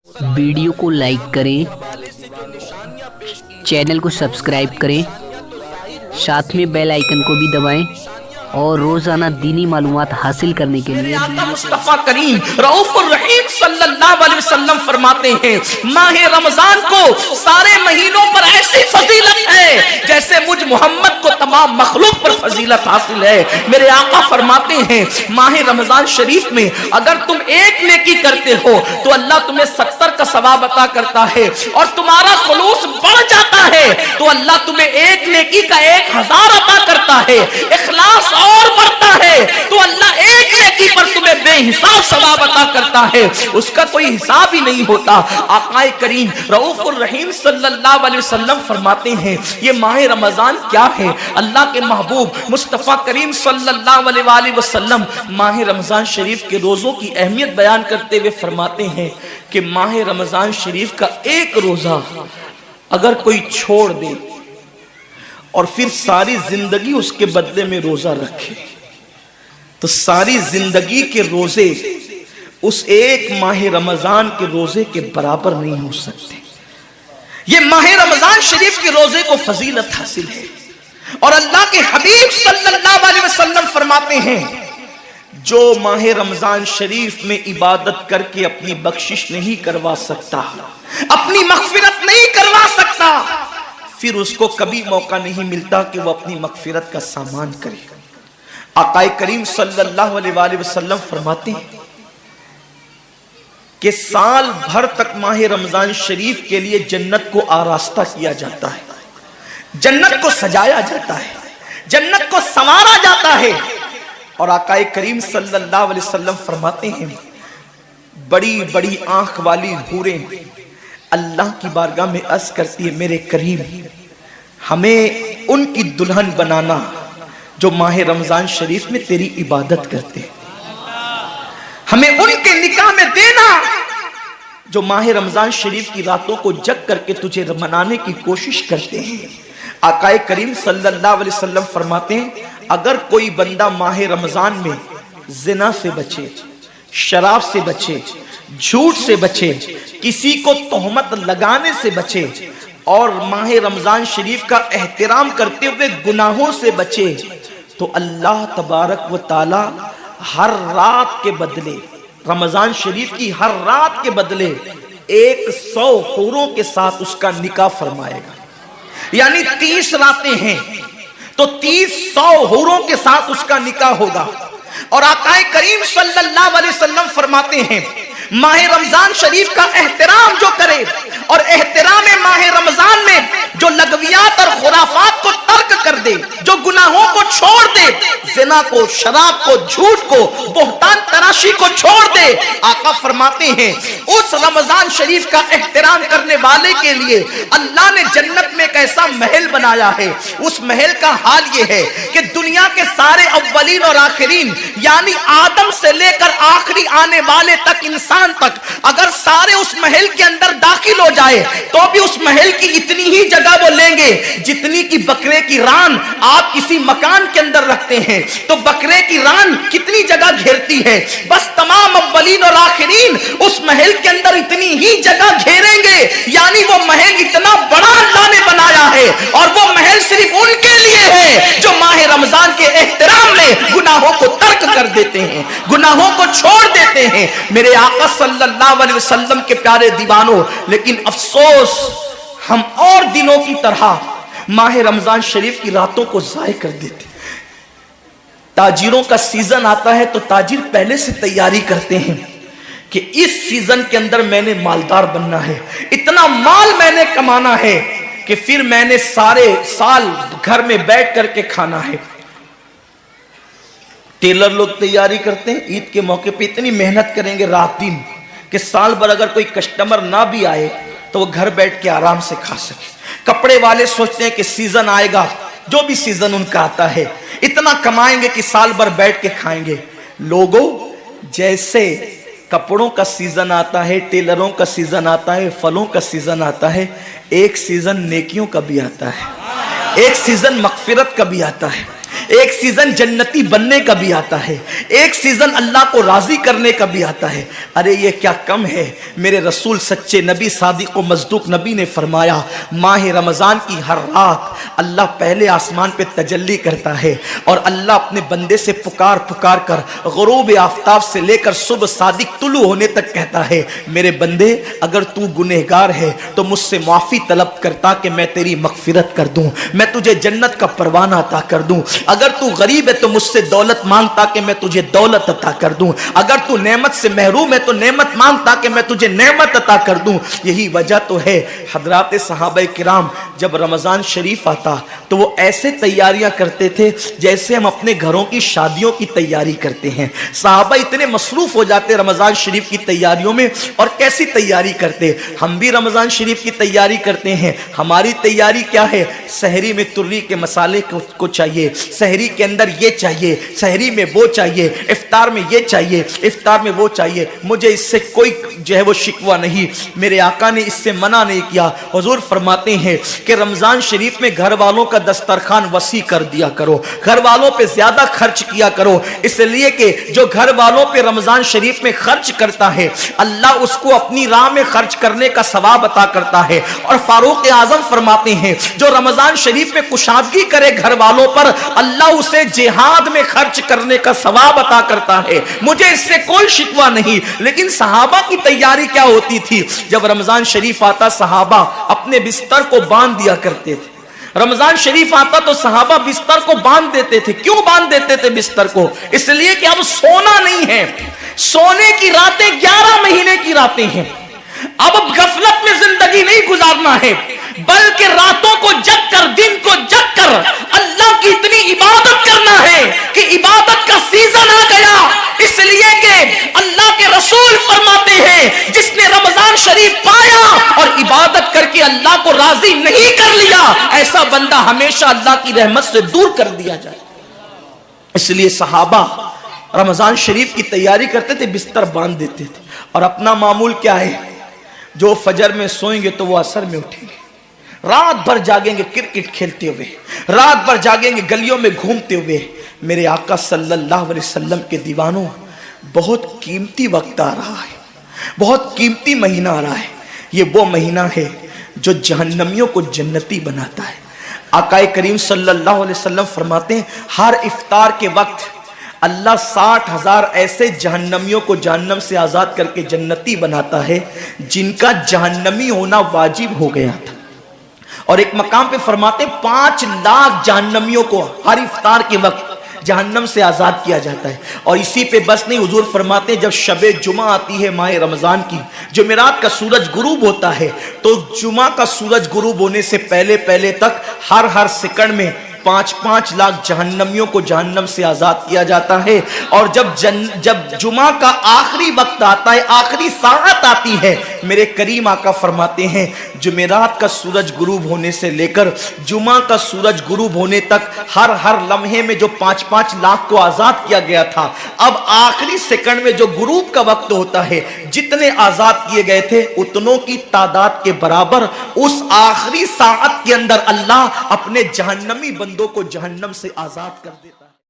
Video को like करें, channel को सब्सक्राइब करें, साथ में बेल आइकन को भी दबाएं और रोजाना दीनी मालूमात हासिल करने के लिए मुस्तफा करीम रऊफुर रहीम सल्लल्लाहु अलैहि वसल्लम फरमाते हैं, माह रमजान को सारे महीनों पर ऐसी फजीलत है जैसे मुझ मोहम्मद को तमाम मखलूक पर फजीलत हासिल है। मेरे आका फरमाते हैं, माह रमजान शरीफ में अगर तुम एक नेकी करते हो तो अल्लाह तुम्हें 70 का सवाब अता करता है, और तुम्हारा खुलूस बढ़ जाता है तो अल्लाह तुम्हें एक नेकी का 1000 अता करता है। इखलास और बढ़ता है तो अल्लाह एक नेकी पर तुम्हें बेहिसाब सवाब अता करता है, उसका कोई हिसाब ही नहीं होता। आकाए करीम रऊफुर रहीम सल्लल्लाहु अलैहि वसल्लम फरमाते हैं, ये माह रमजान क्या है। अल्लाह के महबूब मुस्तफा करीम सल्लल्लाहु अलैहि वसल्लम माह रमजान शरीफ के रोजों की अहमियत बयान करते हुए फरमाते हैं कि माह रमजान शरीफ का एक रोजा अगर कोई छोड़ दे और फिर सारी जिंदगी उसके बदले में रोजा रखे तो सारी जिंदगी के रोजे उस एक माह रमजान के रोजे के बराबर नहीं हो सकते। ये माह रमजान शरीफ के रोजे को फजीलत हासिल है, और अल्लाह के हबीब सल्लल्लाहु अलैहि वसल्लम फरमाते हैं, जो माह रमजान शरीफ में इबादत करके अपनी बख्शिश नहीं करवा सकता, अपनी मगफिरत नहीं करवा सकता, फिर उसको कभी मौका नहीं मिलता कि वो अपनी मगफिरत का सामान करे। आकाए करीम सल्लल्लाहु अलैहि वसल्लम फरमाते हैं कि साल भर तक माह रमजान शरीफ के लिए जन्नत को आरास्ता किया जाता है, जन्नत को सजाया जाता है, जन्नत को संवारा जाता है। और आकाए करीम सल्लल्लाहु अलैहि वसल्लम फरमाते हैं, बड़ी बड़ी आंख वाली हूरें अल्लाह की बारगाह में अर्ज करती है, मेरे करीम हमें उनकी दुल्हन बनाना जो माह रमजान शरीफ में तेरी इबादत करते हैं, हमें उनके निकाह में देना जो माह रमजान शरीफ की रातों को जग करके तुझे मनाने की कोशिश करते हैं। आकाए करीम सल्लल्लाहु अलैहि वसल्लम फरमाते हैं, अगर कोई बंदा माह रमजान में जिना से बचे, शराब से बचे, झूठ से बचे, किसी को तोहमत लगाने से बचे और माह रमजान शरीफ का एहतराम करते हुए गुनाहों से बचे, तो अल्लाह तबारक व ताला हर रात के बदले, रमजान शरीफ की हर रात के बदले 100 हूरों के साथ उसका निकाह फरमाएगा। यानी 30 रातें हैं तो 30 हूरों के साथ उसका निकाह होगा। और आकाए करीम सल्लल्लाहु अलैहि वसल्लम फरमाते हैं, माह रमजान शरीफ का एहतराम जो करे और एहतराम माह रमजान में जो लगवियात और खुराफात को तर्क कर दे, जो गुनाहों को छोड़ दे, जिना को, शराब को, झूठ को, बोहतान तराशी को छोड़ दे, आका फरमाते हैं उस रमजान शरीफ का एहतराम करने वाले के लिए अल्लाह ने जन्नत में एक ऐसा महल बनाया है। उस महल का हाल ये है कि दुनिया के सारे अव्वलीन और आखिरीन, यानी आदम से लेकर आखिरी आने वाले तक, इंसान तक, अगर सारे उस महल के अंदर दाखिल हो जाए तो भी उस महल की इतनी ही जगह वो लेंगे जितनी की बकरे की रान आप किसी मकान के अंदर रखते हैं तो बकरे की रान कितनी जगह घेरती है। बस तमाम अव्वलीन और आखिरीन उस महल के अंदर इतनी ही जगह घेरेंगे, यानी वो महल इतना बड़ा अल्लाह ने बनाया है, और वो महल सिर्फ उनके लिए है जो माह रमजान के एहतराम में गुनाहों को तर्क कर देते हैं, गुनाहों को छोड़ देते हैं। मेरे आका सल्लल्लाहु अलैहि वसल्लम के प्यारे दीवानों, लेकिन अफसोस हम और दिनों की तरह माह रमजान शरीफ की रातों को जाय कर देते। ताजिरों का सीजन आता है तो ताजिर पहले से तैयारी करते हैं कि इस सीजन के अंदर मैंने मालदार बनना है, इतना माल मैंने कमाना है कि फिर मैंने सारे साल घर में बैठ करके खाना है। टेलर लोग तैयारी करते हैं, ईद के मौके पे इतनी मेहनत करेंगे रात दिन कि साल भर अगर कोई कस्टमर ना भी आए तो वो घर बैठ के आराम से खा सके। कपड़े वाले सोचते हैं कि सीजन आएगा, जो भी सीजन उनका आता है, इतना कमाएंगे कि साल भर बैठ के खाएंगे। लोगों, जैसे कपड़ों का सीजन आता है, टेलरों का सीजन आता है, फलों का सीजन आता है, एक सीजन नेकियों का भी आता है, एक सीजन मगफिरत का भी आता है। एक सीजन जन्नती बनने का भी आता है, एक सीजन अल्लाह को राजी करने का भी आता है। अरे ये क्या कम है। मेरे रसूल सच्चे नबी सादिक व मज़दूक नबी ने फरमाया, माह रमजान की हर रात अल्लाह पहले आसमान पे तजल्ली करता है और अल्लाह अपने बंदे से पुकार पुकार कर गुरूब आफ्ताब से लेकर सुबह सादिक तुलू होने तक कहता है, मेरे बंदे अगर तू गुनहगार है तो मुझसे माफी तलब कर ताकि मैं तेरी मगफिरत कर दूं, मैं तुझे जन्नत का परवाना अता कर दूं। अगर तू गरीब है तो मुझसे दौलत मांग ताकि मैं तुझे दौलत अता कर दूं। अगर तू नेमत से महरूम है तो नेमत मांग ताकि मैं तुझे नेमत अता कर दूं। यही वजह तो है हजरात सहाबा किराम जब रमजान शरीफ आता तो वो ऐसे तैयारियां करते थे जैसे हम अपने घरों की शादियों की तैयारी करते हैं। सहाबा इतने मसरूफ हो जाते रमजान शरीफ की तैयारियों में। और कैसी तैयारी करते, हम भी रमजान शरीफ की तैयारी करते हैं। हमारी तैयारी क्या है, सहरी में तुर्री के मसाले को चाहिए, सहरी के अंदर ये चाहिए, सहरी में वो चाहिए, इफ्तार में ये चाहिए, इफ्तार में वो चाहिए। मुझे इससे कोई जो है वो शिकवा नहीं, मेरे आका ने इससे मना नहीं किया। हुजूर फरमाते हैं कि रमजान शरीफ में घर वालों का दस्तरखान वसी कर दिया करो, घर वालों पे ज्यादा खर्च किया करो, इसलिए कि जो घर वालों पे रमजान शरीफ में खर्च करता है अल्लाह उसको अपनी राह में खर्च करने का सवाब अता करता है। और फारूक आजम फरमाते हैं जो रमजान शरीफ में कुशादगी करे घर वालों पर अल्लाह उसे जिहाद में खर्च करने का सवाब अता करता है। मुझे इससे कोई शिकवा नहीं। लेकिन सहाबा की तैयारी क्या होती थी, जब रमजान शरीफ आता सहाबा अपने बिस्तर को बांध दिया करते थे। रमजान शरीफ आता तो सहाबा बिस्तर को बांध देते थे। क्यों बांध देते थे बिस्तर को, इसलिए कि अब सोना नहीं है, सोने की रातें 11 महीने की रातें हैं। अब गफलत में जिंदगी नहीं गुजारना है, बल्कि रातों को जग कर दिन को जग कर अल्लाह की इतनी इबादत करना है कि इबादत का सीजन आ गया। इसलिए कि अल्लाह के रसूल फरमाते हैं जिसने रमजान शरीफ पाया और इबादत करके अल्लाह को राजी नहीं कर लिया, ऐसा बंदा हमेशा अल्लाह की रहमत से दूर कर दिया जाए। इसलिए सहाबा रमजान शरीफ की तैयारी करते थे, बिस्तर बांध देते थे। और अपना मामूल क्या है, जो फजर में सोएंगे तो वो असर में उठेंगे, रात भर जागेंगे क्रिकेट खेलते हुए, रात भर जागेंगे गलियों में घूमते हुए। मेरे आका सल्लल्लाहु अलैहि वसल्लम के दीवानों, बहुत कीमती वक्त आ रहा है, बहुत कीमती महीना आ रहा है। ये वो महीना है जो जहन्नमियों को जन्नती बनाता है। आका करीम सल्लल्लाहु अलैहि वसल्लम फरमाते हैं हर इफ्तार के वक्त अल्लाह 60,000 ऐसे जहन्नमियों को जहन्नम से आजाद करके जन्नती बनाता है जिनका जहन्नमी होना वाजिब हो गया था। और एक मकाम पे फरमाते 5 लाख जहन्नमियों को हर इफ्तार के वक्त जहन्नम से आजाद किया जाता है। और इसी पे बस नहीं, हुजूर फरमाते जब शबे जुमा आती है माह रमजान की, जुमेरात का सूरज गुरूब होता है, तो जुमा का सूरज गुरूब होने से पहले पहले तक हर सेकंड में 5-5 लाख जहन्नमियों को जहन्नम से आजाद किया जाता है। और जब जुमा का आखिरी वक्त आता है, आखिरी साअत आती है, मेरे करीम आका फरमाते हैं जुमेरात का सूरज गुरूब होने से लेकर जुमा का सूरज गुरूब होने तक हर लम्हे में जो 5-5 लाख को आजाद किया गया था, अब आखिरी सेकंड में जो गुरूब का वक्त होता है, जितने आजाद किए गए थे उतनों की तादाद के बराबर उस आखिरी साअत के अंदर अल्लाह अपने जहन्नमी बंदों को जहन्नम से आजाद कर दे।